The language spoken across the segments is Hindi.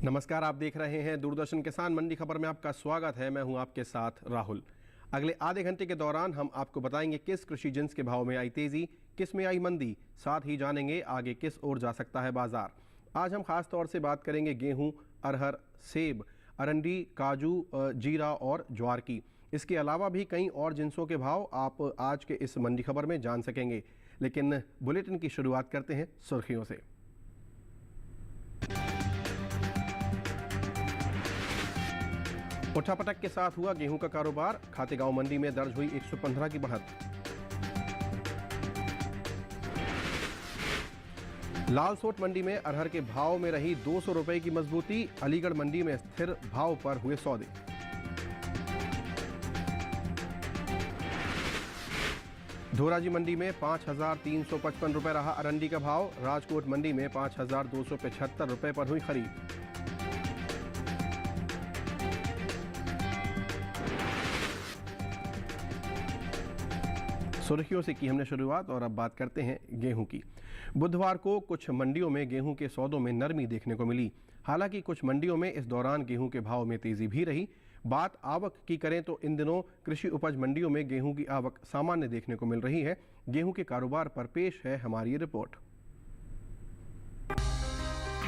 नमस्कार, आप देख रहे हैं दूरदर्शन किसान मंडी खबर में आपका स्वागत है। मैं हूं आपके साथ राहुल। अगले आधे घंटे के दौरान हम आपको बताएंगे किस कृषि जिन्स के भाव में आई तेजी, किस में आई मंदी, साथ ही जानेंगे आगे किस ओर जा सकता है बाजार। आज हम खास तौर से बात करेंगे गेहूं, अरहर, सेब, अरंडी, काजू, जीरा और ज्वार की। इसके अलावा भी कई और जिन्सों के भाव आप आज के इस मंडी खबर में जान सकेंगे। लेकिन बुलेटिन की शुरुआत करते हैं सुर्खियों से। उठापटक के साथ हुआ गेहूं का कारोबार। खातेगांव मंडी में दर्ज हुई 115 की बढ़त। लालसोट मंडी में अरहर के भाव में रही 200 रुपए की मजबूती। अलीगढ़ मंडी में स्थिर भाव पर हुए सौदे। धोराजी मंडी में 5,355 रुपए रहा अरंडी का भाव। राजकोट मंडी में 5,275 रुपए पर हुई खरीद। सुर्खियों से की हमने शुरुआत और अब बात करते हैं गेहूं की। बुधवार को कुछ मंडियों में गेहूं के सौदों में नरमी देखने को मिली। हालांकि कुछ मंडियों में इस दौरान गेहूं के भाव में तेजी भी रही। बात आवक की करें तो इन दिनों कृषि उपज मंडियों में गेहूं की आवक सामान्य देखने को मिल रही है। गेहूं के कारोबार पर पेश है हमारी रिपोर्ट।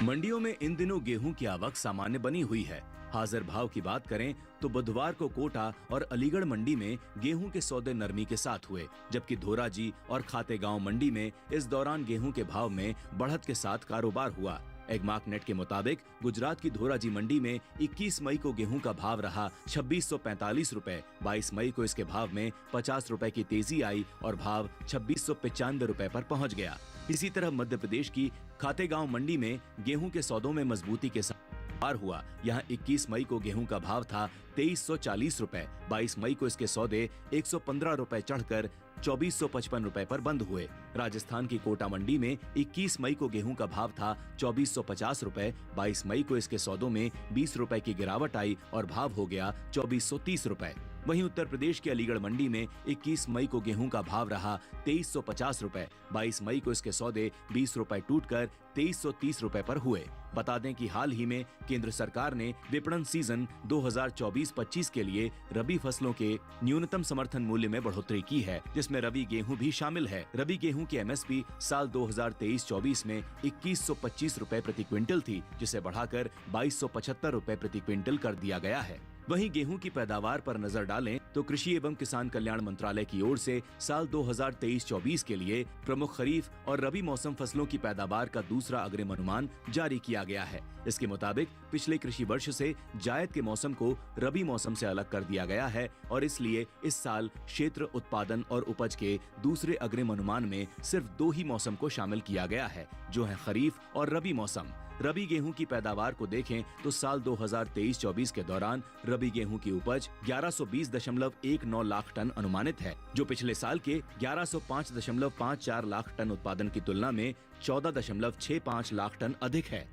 मंडियों में इन दिनों गेहूं की आवक सामान्य बनी हुई है। हाजिर भाव की बात करें तो बुधवार को कोटा और अलीगढ़ मंडी में गेहूं के सौदे नरमी के साथ हुए, जबकि धोराजी और खातेगांव मंडी में इस दौरान गेहूं के भाव में बढ़त के साथ कारोबार हुआ। एगमार्क नेट के मुताबिक गुजरात की धोराजी मंडी में 21 मई को गेहूं का भाव रहा 2645 रुपए। 22 मई को इसके भाव में 50 रुपए की तेजी आई और भाव 2695 रुपए पर पहुंच गया। इसी तरह मध्य प्रदेश की खातेगांव मंडी में गेहूं के सौदों में मजबूती के साथ पार हुआ। यहाँ 21 मई को गेहूं का भाव था 2340 रुपए। 22 मई को इसके सौदे 115 रुपए चढ़कर 2455 रुपए पर बंद हुए। राजस्थान की कोटा मंडी में 21 मई को गेहूं का भाव था 2450 रुपए। 22 मई को इसके सौदों में 20 रुपए की गिरावट आई और भाव हो गया 2430 रुपए। वहीं उत्तर प्रदेश के अलीगढ़ मंडी में 21 मई को गेहूं का भाव रहा 2350 रुपए। 22 मई को इसके सौदे 20 रुपए टूटकर 2330 रुपए पर हुए। बता दें कि हाल ही में केंद्र सरकार ने विपणन सीजन 2024-25 के लिए रबी फसलों के न्यूनतम समर्थन मूल्य में बढ़ोतरी की है, जिसमें रबी गेहूं भी शामिल है। रबी गेहूं की एमएसपी साल 2023-24 में 2125 रुपए प्रति क्विंटल थी, जिसे बढ़ाकर 2275 रुपए प्रति क्विंटल कर दिया गया है। वहीं गेहूं की पैदावार पर नजर डालें तो कृषि एवं किसान कल्याण मंत्रालय की ओर से साल 2023-24 के लिए प्रमुख खरीफ और रबी मौसम फसलों की पैदावार का दूसरा अग्रिम अनुमान जारी किया गया है। इसके मुताबिक पिछले कृषि वर्ष से जायद के मौसम को रबी मौसम से अलग कर दिया गया है और इसलिए इस साल क्षेत्र, उत्पादन और उपज के दूसरे अग्रिम अनुमान में सिर्फ 2 ही मौसम को शामिल किया गया है, जो है खरीफ और रबी मौसम। रबी गेहूं की पैदावार को देखें तो साल 2023-24 के दौरान रबी गेहूं की उपज 1120.19 लाख टन अनुमानित है, जो पिछले साल के 1105.54 लाख टन उत्पादन की तुलना में 14.65 लाख टन अधिक है।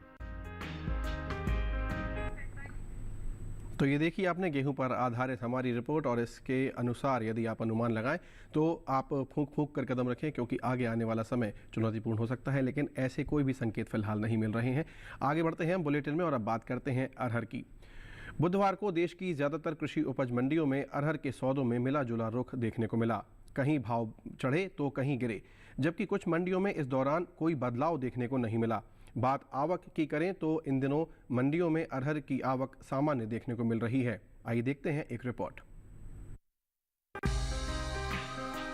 तो ये देखिए आपने गेहूं पर आधारित हमारी रिपोर्ट, और इसके अनुसार यदि आप अनुमान लगाएं तो आप फूंक कर कदम रखें, क्योंकि आगे आने वाला समय चुनौतीपूर्ण हो सकता है। लेकिन ऐसे कोई भी संकेत फिलहाल नहीं मिल रहे हैं। आगे बढ़ते हैं हम बुलेटिन में और अब बात करते हैं अरहर की। बुधवार को देश की ज़्यादातर कृषि उपज मंडियों में अरहर के सौदों में मिला जुला रुख देखने को मिला। कहीं भाव चढ़े तो कहीं गिरे, जबकि कुछ मंडियों में इस दौरान कोई बदलाव देखने को नहीं मिला। बात आवक की करें तो इन दिनों मंडियों में अरहर की आवक सामान्य देखने को मिल रही है। आइए देखते हैं एक रिपोर्ट।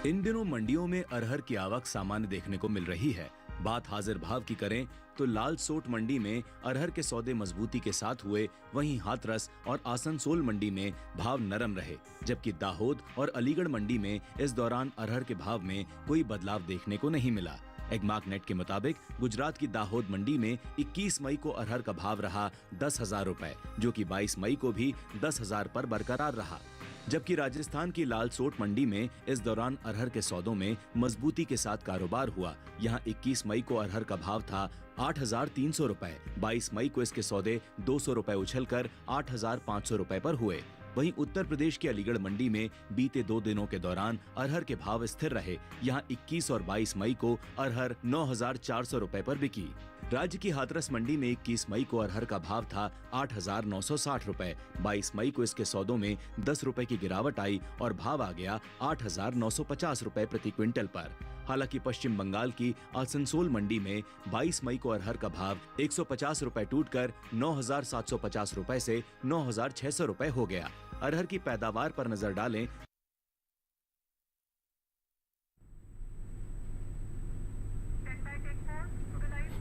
इन दिनों मंडियों में अरहर की आवक सामान्य देखने को मिल रही है। बात हाजिर भाव की करें तो लालसोट मंडी में अरहर के सौदे मजबूती के साथ हुए, वहीं हाथरस और आसनसोल मंडी में भाव नरम रहे, जबकि दाहोद और अलीगढ़ मंडी में इस दौरान अरहर के भाव में कोई बदलाव देखने को नहीं मिला। एगमार्क नेट के मुताबिक गुजरात की दाहोद मंडी में 21 मई को अरहर का भाव रहा 10,000 रुपए, जो कि 22 मई को भी 10,000 पर बरकरार रहा। जबकि राजस्थान की लालसोट मंडी में इस दौरान अरहर के सौदों में मजबूती के साथ कारोबार हुआ। यहाँ 21 मई को अरहर का भाव था 8,300 रुपए। 22 मई को इसके सौदे 200 रुपए उछलकर 8,500 रुपए पर हुए। वहीं उत्तर प्रदेश की अलीगढ़ मंडी में बीते 2 दिनों के दौरान अरहर के भाव स्थिर रहे। यहाँ 21 और 22 मई को अरहर 9,400 रुपए पर बिकी। राज्य की हाथरस मंडी में 21 मई को अरहर का भाव था 8,960 रुपए। 22 मई को इसके सौदों में 10 रुपए की गिरावट आई और भाव आ गया 8,950 रुपए प्रति क्विंटल पर। हालांकि पश्चिम बंगाल की आसनसोल मंडी में 22 मई को अरहर का भाव 150 रुपए टूटकर 9,750 रुपए से 9,600 रुपए हो गया। अरहर की पैदावार पर नजर डालें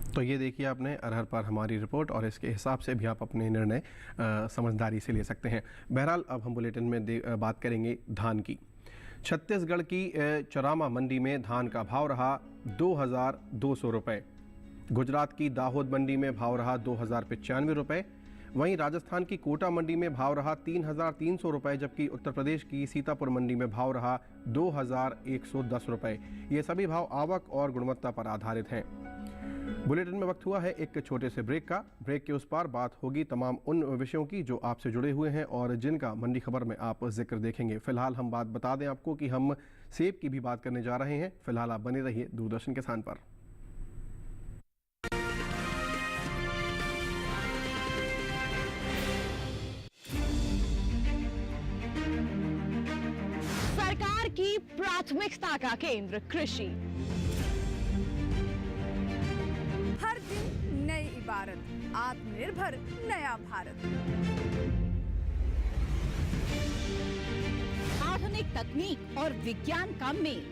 तो ये देखिए आपने अरहर पर हमारी रिपोर्ट और इसके हिसाब से भी आप अपने निर्णय समझदारी से ले सकते हैं। बहरहाल अब हम बुलेटिन में बात करेंगे धान की। छत्तीसगढ़ की चरामा मंडी में धान का भाव रहा 2,200 रुपये। गुजरात की दाहोद मंडी में भाव रहा 2,095 रुपये। वहीं राजस्थान की कोटा मंडी में भाव रहा 3,300 रुपये, जबकि उत्तर प्रदेश की सीतापुर मंडी में भाव रहा 2,110 रुपये। ये सभी भाव आवक और गुणवत्ता पर आधारित हैं। बुलेटिन में वक्त हुआ है एक छोटे से ब्रेक का। ब्रेक के उस पार बात होगी तमाम उन विषयों की जो आपसे जुड़े हुए हैं और जिनका मंडी खबर में आप जिक्र देखेंगे। फिलहाल हम बात बता दें आपको कि हम सेब की भी बात करने जा रहे हैं। फिलहाल आप बने रहिए दूरदर्शन किसान पर। सरकार की प्राथमिकता का केंद्र कृषि। हर दिन नई इबारत, आत्मनिर्भर नया भारत। आधुनिक तकनीक और विज्ञान का मेल।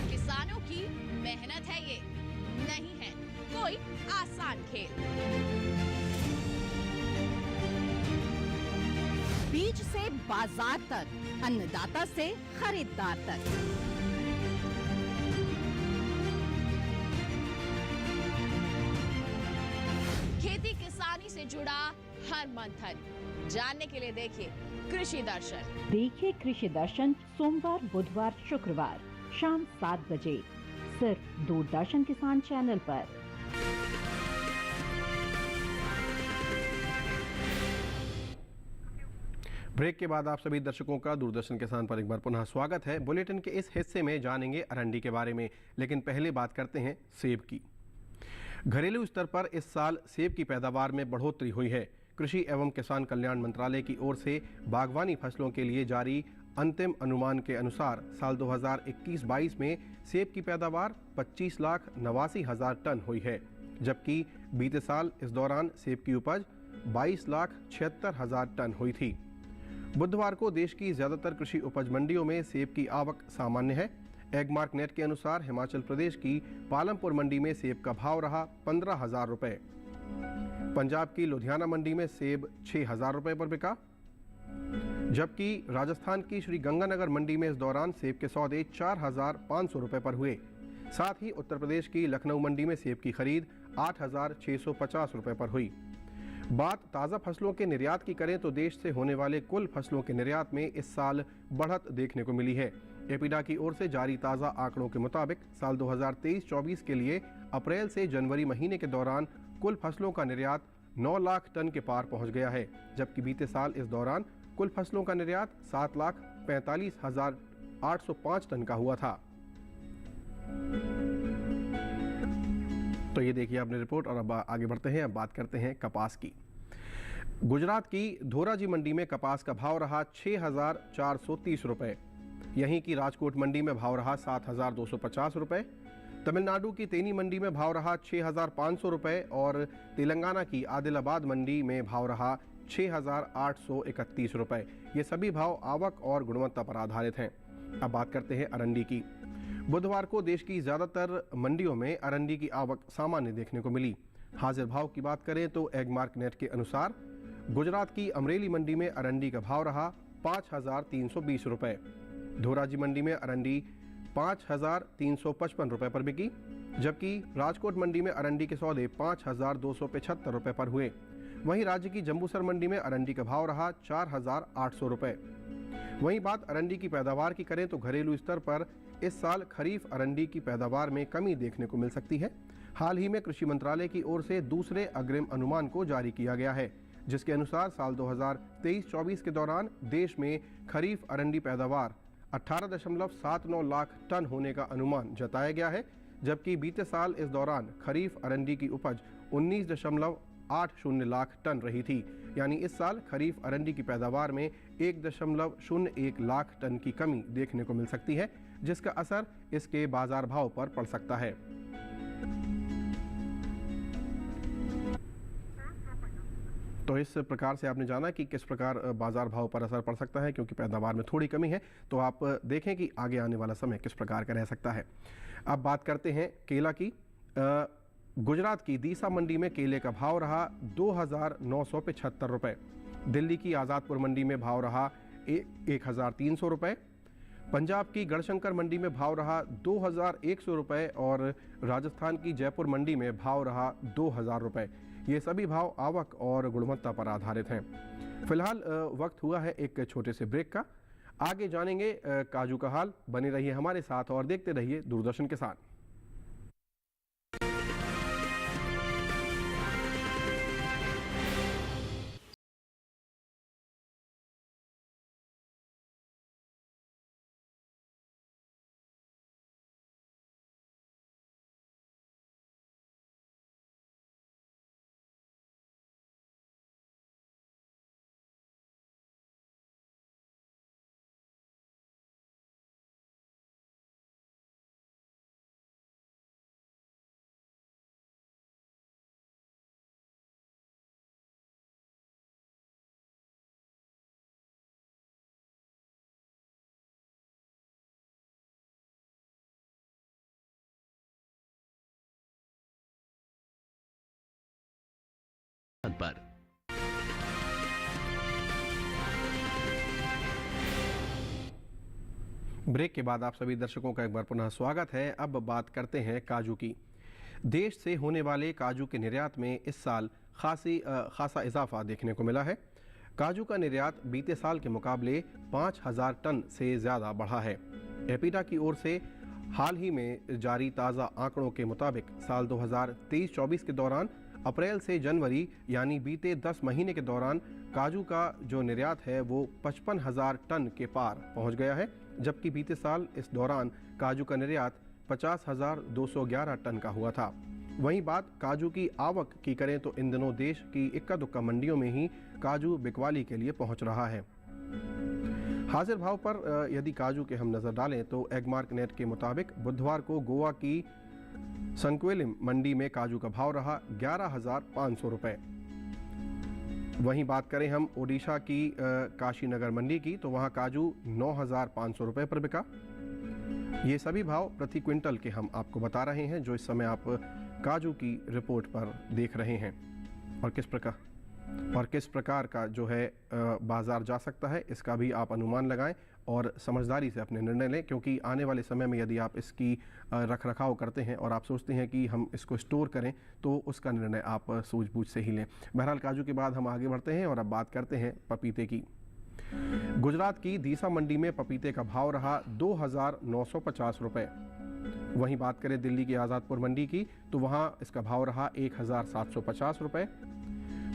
किसानों की मेहनत है ये, नहीं है कोई आसान खेल। बीज से बाजार तक, अन्नदाता से खरीदार तक। खेती किसानी से जुड़ा हर मंथन जानने के लिए देखिए कृषि दर्शन। देखिए कृषि दर्शन सोमवार, बुधवार, शुक्रवार शाम 7 बजे सिर्फ दूरदर्शन किसान चैनल पर। ब्रेक के बाद आप सभी दर्शकों का दूरदर्शन किसान पर एक बार पुनः स्वागत है। बुलेटिन के इस हिस्से में जानेंगे अरंडी के बारे में, लेकिन पहले बात करते हैं सेब की। घरेलू स्तर पर इस साल सेब की पैदावार में बढ़ोतरी हुई है। कृषि एवं किसान कल्याण मंत्रालय की ओर से बागवानी फसलों के लिए जारी अंतिम अनुमान के अनुसार साल 2021-22 में सेब की पैदावार 25,89,000 टन हुई है, जबकि बीते साल इस दौरान सेब की उपज 22,76,000 टन हुई थी। बुधवार को देश की ज्यादातर कृषि उपज मंडियों में सेब की आवक सामान्य है। एगमार्क नेट के अनुसार हिमाचल प्रदेश की पालमपुर मंडी में सेब का भाव रहा 15,000 रुपये। पंजाब की लुधियाना मंडी में सेब 6,000 रुपये पर बिका, जबकि राजस्थान की श्री गंगानगर मंडी में इस दौरान सेब के सौदे 4,500 रुपये पर हुए। साथ ही उत्तर प्रदेश की लखनऊ मंडी में सेब की खरीद 8,650 रुपये पर हुई। बात ताज़ा फसलों के निर्यात की करें तो देश से होने वाले कुल फसलों के निर्यात में इस साल बढ़त देखने को मिली है। एपीडा की ओर से जारी ताज़ा आंकड़ों के मुताबिक साल 2023-24 के लिए अप्रैल से जनवरी महीने के दौरान कुल फसलों का निर्यात 9 लाख टन के पार पहुंच गया है, जबकि बीते साल इस दौरान कुल फसलों का निर्यात 7,45,805 टन का हुआ था। तो ये देखिए आपने रिपोर्ट और अब आगे बढ़ते हैं। अब बात करते हैं कपास की। गुजरात की धोराजी मंडी में कपास का भाव रहा 6,430 रुपये। यहीं की राजकोट मंडी में भाव रहा 7,250 रुपये। तमिलनाडु की तेनी मंडी में भाव रहा 6,500 रुपये और तेलंगाना की आदिलाबाद मंडी में भाव रहा 6,831 रुपये। ये सभी भाव आवक और गुणवत्ता पर आधारित हैं। अब बात करते हैं अरंडी की। बुधवार को देश की ज़्यादातर मंडियों में अरंडी की आवक सामान्य देखने को मिली। हाजिर भाव की बात करें तो एगमार्क नेट के अनुसार गुजरात की अमरेली मंडी में अरंडी का भाव रहा 5,320 रुपये। धोराजी मंडी में अरंडी 5,355 रुपये पर बिकी, जबकि राजकोट मंडी में अरंडी के सौदे 5,275 रुपये पर हुए। वहीं राज्य की जम्बूसर मंडी में अरंडी का भाव रहा 4,800 रुपये। वहीं बात अरंडी की पैदावार की करें तो घरेलू स्तर पर इस साल खरीफ अरंडी की पैदावार में कमी देखने को मिल सकती है। हाल ही में कृषि मंत्रालय की ओर से दूसरे अग्रिम अनुमान को जारी किया गया है, जिसके अनुसार साल 2023-24 के दौरान देश में खरीफ अरंडी पैदावार 18.79 लाख टन होने का अनुमान जताया गया है, जबकि बीते साल इस दौरान खरीफ अरंडी की उपज 19.80 लाख टन रही थी। यानी इस साल खरीफ अरंडी की पैदावार में 1.01 लाख टन की कमी देखने को मिल सकती है, जिसका असर इसके बाजार भाव पर पड़ सकता है। तो इस प्रकार से आपने जाना कि किस प्रकार बाजार भाव पर असर पड़ सकता है, क्योंकि पैदावार में थोड़ी कमी है। तो आप देखें कि आगे आने वाला समय किस प्रकार का रह सकता है। अब बात करते हैं केला की। गुजरात की दीसा मंडी में केले का भाव रहा 2,975 रुपये। दिल्ली की आज़ादपुर मंडी में भाव रहा 1,300 रुपये। पंजाब की गढ़शंकर मंडी में भाव रहा 2,100 रुपये और राजस्थान की जयपुर मंडी में भाव रहा 2,000 रुपये। ये सभी भाव आवक और गुणवत्ता पर आधारित हैं। फिलहाल वक्त हुआ है एक छोटे से ब्रेक का। आगे जानेंगे काजू का हाल। बने रहिए हमारे साथ और देखते रहिए दूरदर्शन किसान। पर ब्रेक के बाद आप सभी दर्शकों का एक बार पुनः स्वागत है। अब बात करते हैं काजू की। देश से होने वाले काजू के निर्यात में इस साल खासा इजाफा देखने को मिला है। काजू का निर्यात बीते साल के मुकाबले 5,000 टन से ज़्यादा बढ़ा है। एपीडा की ओर से हाल ही में जारी ताज़ा आंकड़ों के मुताबिक साल 2023-24 के दौरान अप्रैल से जनवरी यानी बीते 10 महीने के दौरान काजू का जो निर्यात है वो 55,000 टन के पार पहुंच गया है, जबकि बीते साल इस दौरान काजू का निर्यात 50,211 टन का हुआ था। वहीं बात काजू की आवक की करें तो इन दिनों देश की इक्का दुक्का मंडियों में ही काजू बिकवाली के लिए पहुंच रहा है। हाजिर भाव पर यदि काजू के हम नज़र डालें तो एगमार्क नेट के मुताबिक बुधवार को गोवा की संक्वेलिम मंडी में काजू का भाव रहा 11,500 रुपये। वहीं बात करें हम ओडिशा की काशीनगर मंडी की तो वहां काजू 9,500 रुपये पर बिका। ये सभी भाव प्रति क्विंटल के हम आपको बता रहे हैं जो इस समय आप काजू की रिपोर्ट पर देख रहे हैं। और किस प्रकार का जो है बाजार जा सकता है इसका भी आप अनुमान लगाएं और समझदारी से अपने निर्णय लें, क्योंकि आने वाले समय में यदि आप इसकी रख रखाव करते हैं और आप सोचते हैं कि हम इसको स्टोर करें तो उसका निर्णय आप सूझबूझ से ही लें। बहरहाल काजू के बाद हम आगे बढ़ते हैं और अब बात करते हैं पपीते की। गुजरात की दीसा मंडी में पपीते का भाव रहा 2,950 रुपये। वहीं बात करें दिल्ली की आज़ादपुर मंडी की तो वहाँ इसका भाव रहा 1,750 रुपये।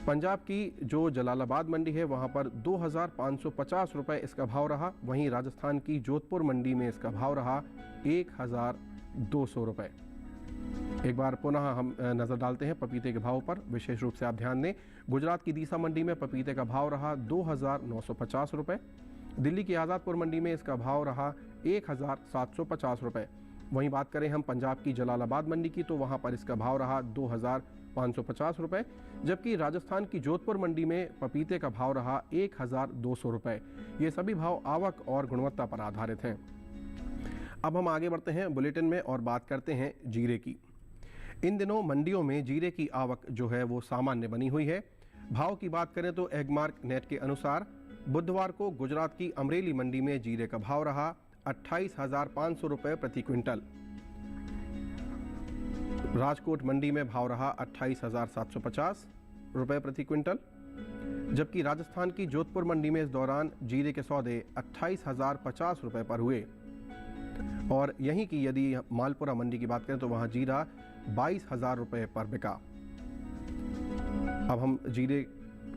पंजाब की जो जलालाबाद मंडी है वहाँ पर 2,550 रुपये इसका भाव रहा। वहीं राजस्थान की जोधपुर मंडी में इसका भाव रहा 1,200 रुपये। एक बार पुनः हम नज़र डालते हैं पपीते के भाव पर। विशेष रूप से आप ध्यान दें, गुजरात की दीसा मंडी में पपीते का भाव रहा 2,950 रुपये। दिल्ली की आज़ादपुर मंडी में इसका भाव रहा 1,750 रुपये। वहीं बात करें हम पंजाब की जलालाबाद मंडी की तो वहाँ पर इसका भाव रहा 2,550 रुपये, जबकि राजस्थान की जोधपुर मंडी में पपीते का भाव रहा 1,200 रुपये। ये सभी भाव आवक और गुणवत्ता पर आधारित हैं। अब हम आगे बढ़ते हैं बुलेटिन में और बात करते हैं जीरे की। इन दिनों मंडियों में जीरे की आवक जो है वो सामान्य बनी हुई है। भाव की बात करें तो एगमार्क नेट के अनुसार बुधवार को गुजरात की अमरेली मंडी में जीरे का भाव रहा 28,500 रुपये प्रति क्विंटल। राजकोट मंडी में भाव रहा 28,750 रुपये प्रति क्विंटल, जबकि राजस्थान की जोधपुर मंडी में इस दौरान जीरे के सौदे 28,050 रुपये पर हुए। और यहीं की यदि मालपुरा मंडी की बात करें तो वहाँ जीरा 22,000 रुपये पर बिका। अब हम जीरे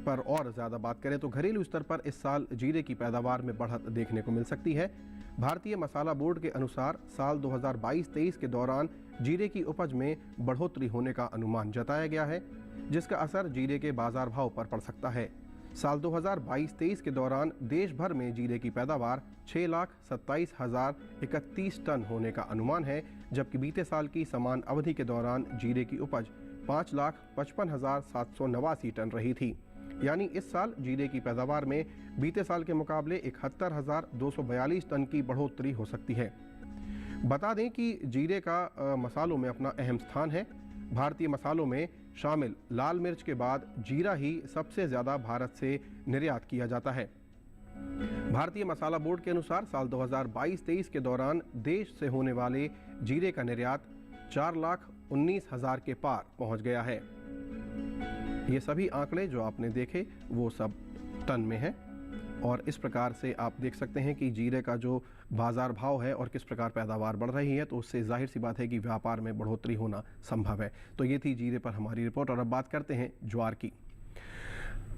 पर और ज़्यादा बात करें तो घरेलू स्तर पर इस साल जीरे की पैदावार में बढ़त देखने को मिल सकती है। भारतीय मसाला बोर्ड के अनुसार साल 2022-23 के दौरान जीरे की उपज में बढ़ोतरी होने का अनुमान जताया गया है, जिसका असर जीरे के बाजार भाव पर पड़ सकता है। साल 2022-23 के दौरान देश भर में जीरे की पैदावार 6,27,031 टन होने का अनुमान है, जबकि बीते साल की समान अवधि के दौरान जीरे की उपज 5,55,789 टन रही थी। यानी इस साल जीरे की पैदावार में बीते साल के मुकाबले 71,242 टन की बढ़ोतरी हो सकती है। बता दें कि जीरे का मसालों में अपना अहम स्थान है। भारतीय मसालों में शामिल लाल मिर्च के बाद जीरा ही सबसे ज़्यादा भारत से निर्यात किया जाता है। भारतीय मसाला बोर्ड के अनुसार साल 2022-23 के दौरान देश से होने वाले जीरे का निर्यात 4,19,000 के पार पहुंच गया है। ये सभी आंकड़े जो आपने देखे वो सब टन में हैं और इस प्रकार से आप देख सकते हैं कि जीरे का जो बाजार भाव है और किस प्रकार पैदावार बढ़ रही है, तो उससे जाहिर सी बात है कि व्यापार में बढ़ोतरी होना संभव है। तो ये थी जीरे पर हमारी रिपोर्ट। और अब बात करते हैं ज्वार की।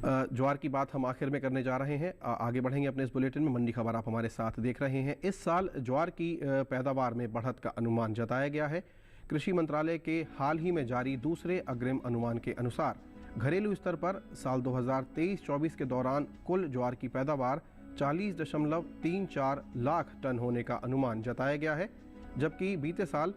ज्वार की बात हम आखिर में करने जा रहे हैं। आगे बढ़ेंगे अपने इस बुलेटिन में। मंडी खबर आप हमारे साथ देख रहे हैं। इस साल ज्वार की पैदावार में बढ़त का अनुमान जताया गया है। कृषि मंत्रालय के हाल ही में जारी दूसरे अग्रिम अनुमान के अनुसार घरेलू स्तर पर साल 2023-24 के दौरान कुल ज्वार की पैदावार 40.34 लाख टन होने का अनुमान जताया गया है, जबकि बीते साल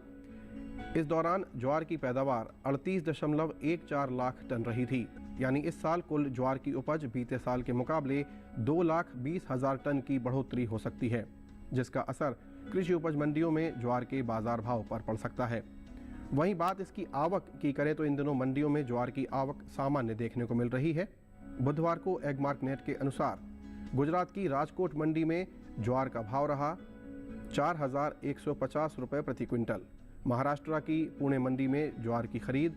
इस दौरान ज्वार की पैदावार 38.14 लाख टन रही थी। यानी इस साल कुल ज्वार की उपज बीते साल के मुकाबले 2,20,000 टन की बढ़ोतरी हो सकती है, जिसका असर कृषि उपज मंडियों में ज्वार के बाजार भाव पर पड़ सकता है। वहीं बात इसकी आवक की करें तो इन दिनों मंडियों में ज्वार की आवक सामान्य देखने को मिल रही है। बुधवार को एगमार्क नेट के अनुसार गुजरात की राजकोट मंडी में ज्वार का भाव रहा 4,150 रुपये प्रति क्विंटल। महाराष्ट्र की पुणे मंडी में ज्वार की खरीद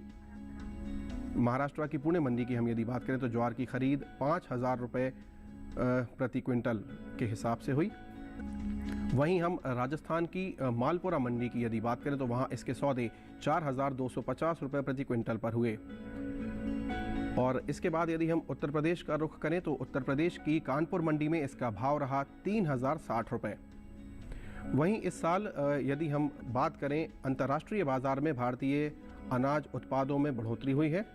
हम यदि बात करें तो ज्वार की खरीद 5,000 रुपये प्रति क्विंटल के हिसाब से हुई। वहीं हम राजस्थान की मालपुरा मंडी की यदि बात करें तो वहां इसके सौदे 4,250 रुपये प्रति क्विंटल पर हुए। और इसके बाद यदि हम उत्तर प्रदेश का रुख करें तो उत्तर प्रदेश की कानपुर मंडी में इसका भाव रहा 3,060 रुपये। वहीं इस साल यदि हम बात करें अंतर्राष्ट्रीय बाजार में भारतीय अनाज उत्पादों में बढ़ोतरी हुई है।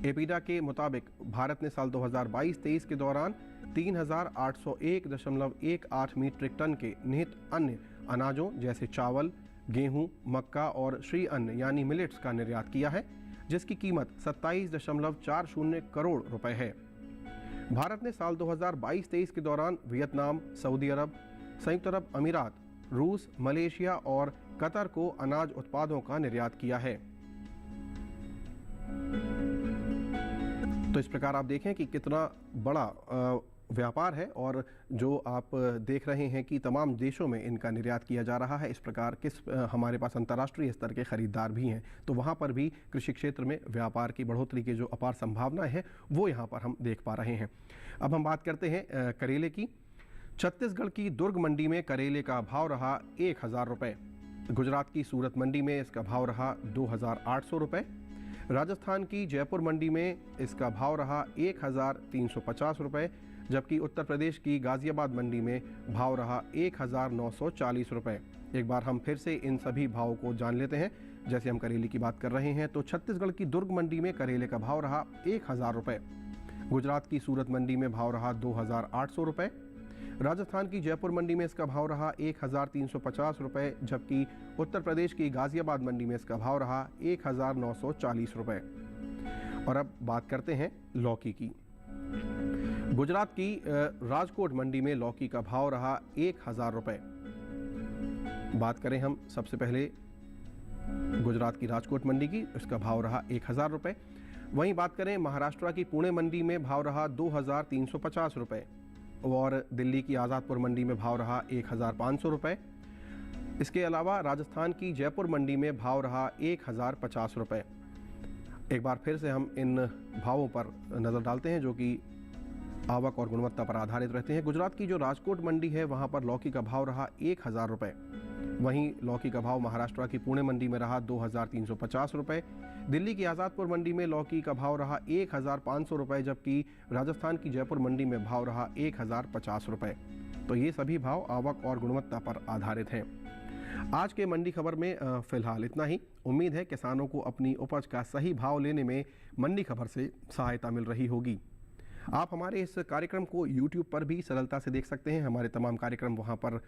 एपीडा के मुताबिक भारत ने साल 2022-23 के दौरान 3,801.18 मीट्रिक टन के निहित अन्य अनाजों जैसे चावल, गेहूं, मक्का और श्री अन्न यानी मिलेट्स का निर्यात किया है, जिसकी कीमत 27.40 करोड़ रुपए है। भारत ने साल 2022-23 के दौरान वियतनाम, सऊदी अरब, संयुक्त अरब अमीरात, रूस, मलेशिया और कतर को अनाज उत्पादों का निर्यात किया है। तो इस प्रकार आप देखें कि कितना बड़ा व्यापार है और जो आप देख रहे हैं कि तमाम देशों में इनका निर्यात किया जा रहा है। इस प्रकार हमारे पास अंतर्राष्ट्रीय स्तर के खरीदार भी हैं, तो वहाँ पर भी कृषि क्षेत्र में व्यापार की बढ़ोतरी की जो अपार संभावनाएं हैं वो यहाँ पर हम देख पा रहे हैं। अब हम बात करते हैं करेले की। छत्तीसगढ़ की दुर्ग मंडी में करेले का भाव रहा 1,000 रुपये। गुजरात की सूरत मंडी में इसका भाव रहा 2,800 रुपये। राजस्थान की जयपुर मंडी में इसका भाव रहा 1,350 रुपये, जबकि उत्तर प्रदेश की गाजियाबाद मंडी में भाव रहा 1,940 रुपये। एक बार हम फिर से इन सभी भावों को जान लेते हैं। जैसे हम करेले की बात कर रहे हैं तो छत्तीसगढ़ की दुर्ग मंडी में करेले का भाव रहा 1,000 रुपये। गुजरात की सूरत मंडी में भाव रहा 2,800 रुपये। राजस्थान की जयपुर मंडी में इसका भाव रहा 1,350 रुपये, जबकि उत्तर प्रदेश की गाजियाबाद मंडी में इसका भाव रहा 1,940 रुपये। और अब बात करते हैं लौकी की। गुजरात की राजकोट मंडी में लौकी का भाव रहा 1,000 रुपये। बात करें हम सबसे पहले गुजरात की राजकोट मंडी की, इसका भाव रहा 1,000 रुपये। वहीं बात करें महाराष्ट्र की पुणे मंडी में भाव रहा 2,350 रुपये और दिल्ली की आज़ादपुर मंडी में भाव रहा 1,500 रुपये। इसके अलावा राजस्थान की जयपुर मंडी में भाव रहा 1,050 रुपये। एक बार फिर से हम इन भावों पर नज़र डालते हैं जो कि आवक और गुणवत्ता पर आधारित रहते हैं। गुजरात की जो राजकोट मंडी है वहाँ पर लौकी का भाव रहा 1000 रुपये। वहीं लौकी का भाव महाराष्ट्र की पुणे मंडी में रहा 2350 रुपये। दिल्ली की आज़ादपुर मंडी में लौकी का भाव रहा 1500 रुपये, जबकि राजस्थान की जयपुर मंडी में भाव रहा 1050 रुपये। तो ये सभी भाव आवक और गुणवत्ता पर आधारित हैं। आज के मंडी खबर में फिलहाल इतना ही। उम्मीद है किसानों को अपनी उपज का सही भाव लेने में मंडी खबर से सहायता मिल रही होगी। आप हमारे इस कार्यक्रम को YouTube पर भी सरलता से देख सकते हैं। हमारे तमाम कार्यक्रम वहां पर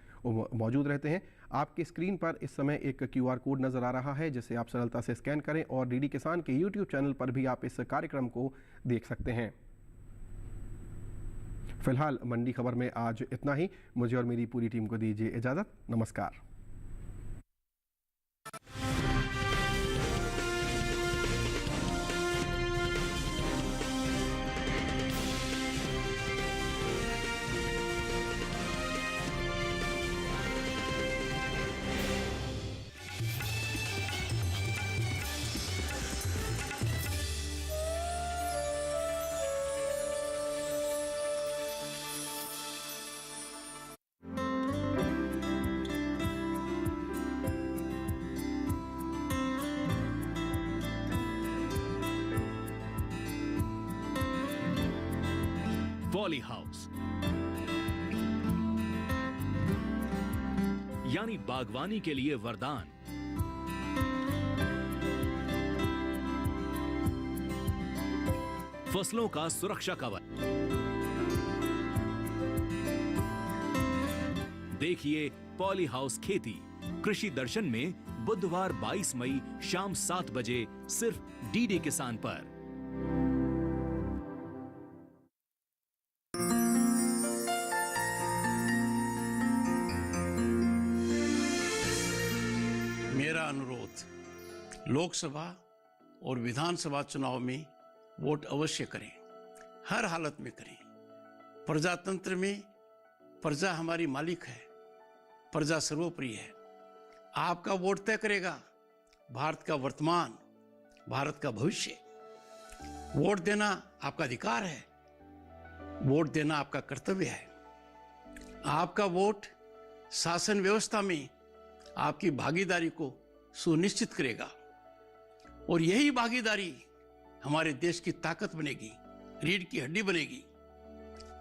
मौजूद रहते हैं। आपकी स्क्रीन पर इस समय एक QR कोड नज़र आ रहा है, जिसे आप सरलता से स्कैन करें और DD किसान के YouTube चैनल पर भी आप इस कार्यक्रम को देख सकते हैं। फिलहाल मंडी खबर में आज इतना ही। मुझे और मेरी पूरी टीम को दीजिए इजाज़त। नमस्कार। पॉली हाउस यानी बागवानी के लिए वरदान। फसलों का सुरक्षा कवच। देखिए पॉली हाउस खेती कृषि दर्शन में बुधवार 22 मई शाम 7 बजे सिर्फ DD किसान पर। मेरा अनुरोध, लोकसभा और विधानसभा चुनाव में वोट अवश्य करें, हर हालत में करें। प्रजातंत्र में प्रजा हमारी मालिक है, प्रजा सर्वोपरि है। आपका वोट तय करेगा भारत का वर्तमान, भारत का भविष्य। वोट देना आपका अधिकार है, वोट देना आपका कर्तव्य है। आपका वोट शासन व्यवस्था में आपकी भागीदारी को सुनिश्चित करेगा और यही भागीदारी हमारे देश की ताकत बनेगी, रीढ़ की हड्डी बनेगी।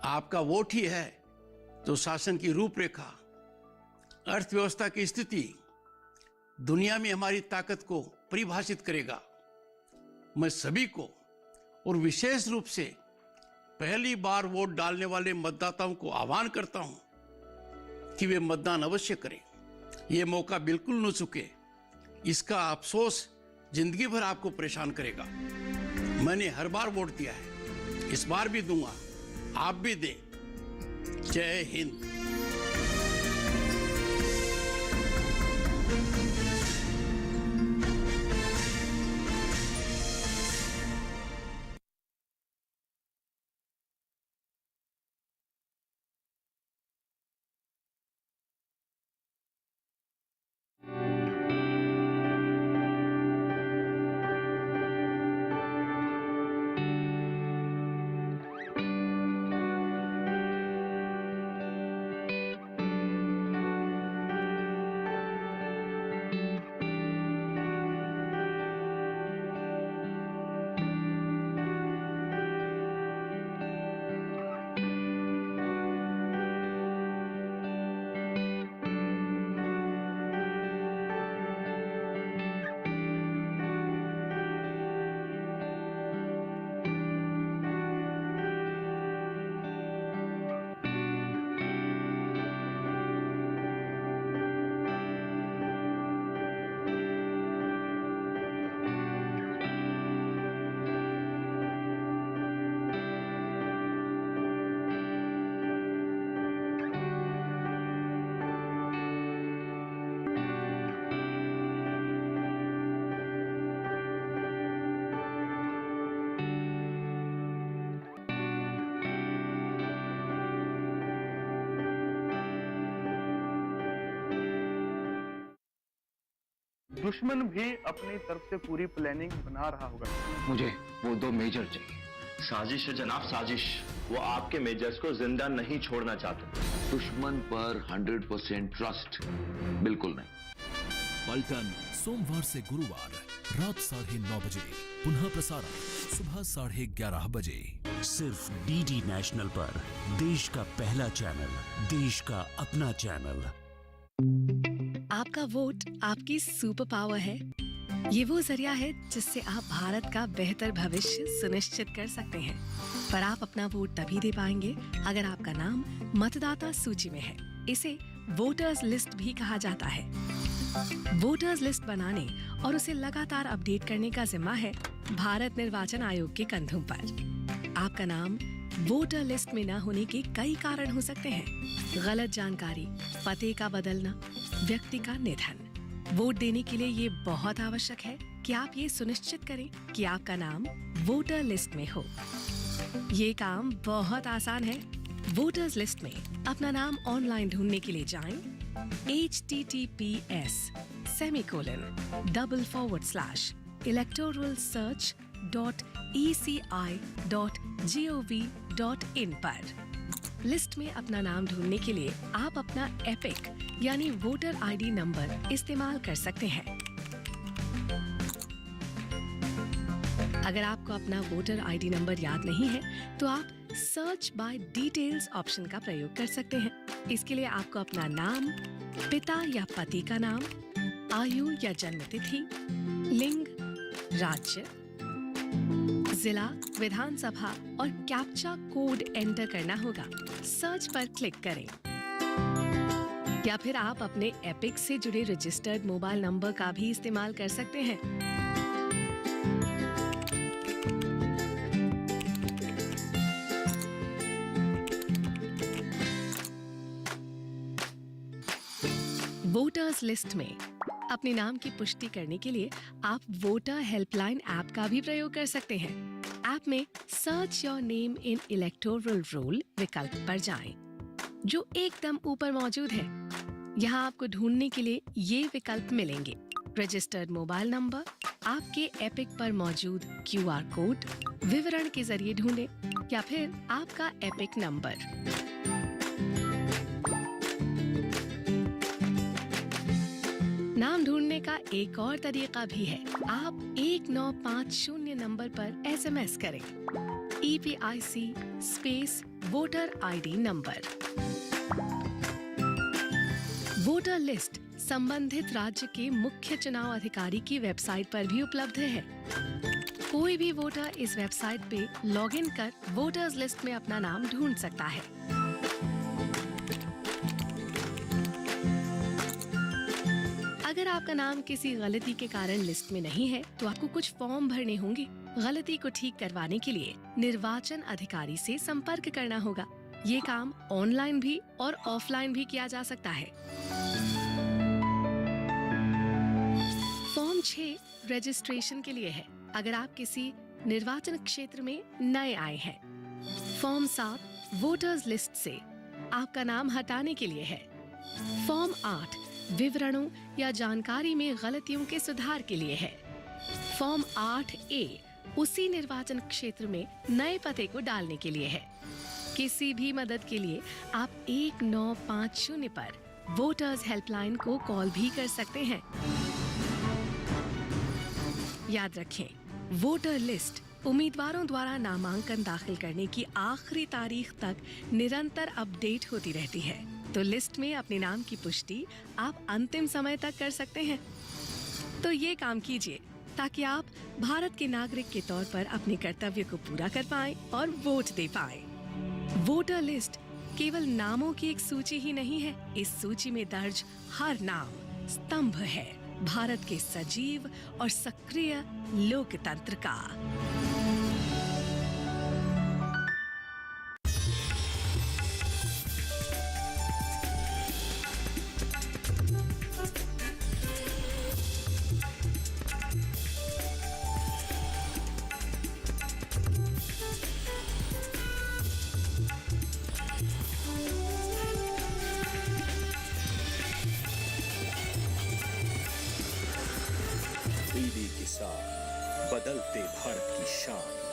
आपका वोट ही है जो शासन की रूपरेखा, अर्थव्यवस्था की स्थिति, दुनिया में हमारी ताकत को परिभाषित करेगा। मैं सभी को और विशेष रूप से पहली बार वोट डालने वाले मतदाताओं को आह्वान करता हूं कि वे मतदान अवश्य करें। ये मौका बिल्कुल न चुके, इसका अफसोस जिंदगी भर आपको परेशान करेगा। मैंने हर बार वोट दिया है, इस बार भी दूंगा, आप भी दें। जय हिंद। दुश्मन भी अपनी तरफ से पूरी प्लानिंग बना रहा होगा। मुझे वो 2 मेजर चाहिए। साजिश है जनाब, साजिश। वो आपके मेजर्स को जिंदा नहीं छोड़ना चाहते। दुश्मन पर 100% ट्रस्ट बिल्कुल नहीं। पलटन सोमवार से गुरुवार रात 9:30 बजे, पुनः प्रसारण सुबह 11:30 बजे, सिर्फ डीडी नेशनल पर। देश का पहला चैनल, देश का अपना चैनल। आपका वोट आपकी सुपर पावर है। ये वो जरिया है जिससे आप भारत का बेहतर भविष्य सुनिश्चित कर सकते हैं। पर आप अपना वोट तभी दे पाएंगे अगर आपका नाम मतदाता सूची में है। इसे वोटर्स लिस्ट भी कहा जाता है। वोटर्स लिस्ट बनाने और उसे लगातार अपडेट करने का जिम्मा है भारत निर्वाचन आयोग के कंधों पर। आपका नाम वोटर लिस्ट में न होने के कई कारण हो सकते हैं। गलत जानकारी, पते का बदलना, व्यक्ति का निधन। वोट देने के लिए ये बहुत आवश्यक है कि आप ये सुनिश्चित करें कि आपका नाम वोटर लिस्ट में हो। ये काम बहुत आसान है। वोटर्स लिस्ट में अपना नाम ऑनलाइन ढूंढने के लिए जाएं https://electoralsearch.eci.gov.in पर। लिस्ट में अपना नाम ढूंढने के लिए आप अपना एपिक यानी वोटर आईडी नंबर इस्तेमाल कर सकते हैं। अगर आपको अपना वोटर आईडी नंबर याद नहीं है तो आप सर्च बाय डिटेल्स ऑप्शन का प्रयोग कर सकते हैं। इसके लिए आपको अपना नाम, पिता या पति का नाम, आयु या जन्म तिथि, लिंग, राज्य, जिला, विधानसभा और कैप्चा कोड एंटर करना होगा। सर्च पर क्लिक करें। या फिर आप अपने एपिक से जुड़े रजिस्टर्ड मोबाइल नंबर का भी इस्तेमाल कर सकते हैं। वोटर्स लिस्ट में अपने नाम की पुष्टि करने के लिए आप वोटर हेल्पलाइन ऐप का भी प्रयोग कर सकते हैं। ऐप में search your name in electoral roll विकल्प पर जाएं, जो एकदम ऊपर मौजूद है। यहाँ आपको ढूंढने के लिए ये विकल्प मिलेंगे: रजिस्टर्ड मोबाइल नंबर, आपके एपिक पर मौजूद QR कोड, विवरण के जरिए ढूंढें, या फिर आपका एपिक नंबर। नाम ढूंढने का एक और तरीका भी है। आप 1950 नंबर पर SMS करें EPIC space voter ID number. Voter list संबंधित राज्य के मुख्य चुनाव अधिकारी की वेबसाइट पर भी उपलब्ध है। कोई भी वोटर इस वेबसाइट पे लॉगिन कर वोटर्स लिस्ट में अपना नाम ढूंढ सकता है। अगर आपका नाम किसी गलती के कारण लिस्ट में नहीं है तो आपको कुछ फॉर्म भरने होंगे। गलती को ठीक करवाने के लिए निर्वाचन अधिकारी से संपर्क करना होगा। ये काम ऑनलाइन भी और ऑफलाइन भी किया जा सकता है। फॉर्म 6 रजिस्ट्रेशन के लिए है, अगर आप किसी निर्वाचन क्षेत्र में नए आए हैं। फॉर्म 7 वोटर्स लिस्ट से आपका नाम हटाने के लिए है। फॉर्म 8 विवरणों या जानकारी में गलतियों के सुधार के लिए है। फॉर्म 8A उसी निर्वाचन क्षेत्र में नए पते को डालने के लिए है। किसी भी मदद के लिए आप 1950 पर वोटर्स हेल्पलाइन को कॉल भी कर सकते हैं। याद रखें, वोटर लिस्ट उम्मीदवारों द्वारा नामांकन दाखिल करने की आखिरी तारीख तक निरंतर अपडेट होती रहती है, तो लिस्ट में अपने नाम की पुष्टि आप अंतिम समय तक कर सकते हैं। तो ये काम कीजिए ताकि आप भारत के नागरिक के तौर पर अपने कर्तव्य को पूरा कर पाएं और वोट दे पाएं। वोटर लिस्ट केवल नामों की एक सूची ही नहीं है, इस सूची में दर्ज हर नाम स्तंभ है भारत के सजीव और सक्रिय लोकतंत्र का। डीडी के साथ बदलते भारत की शान।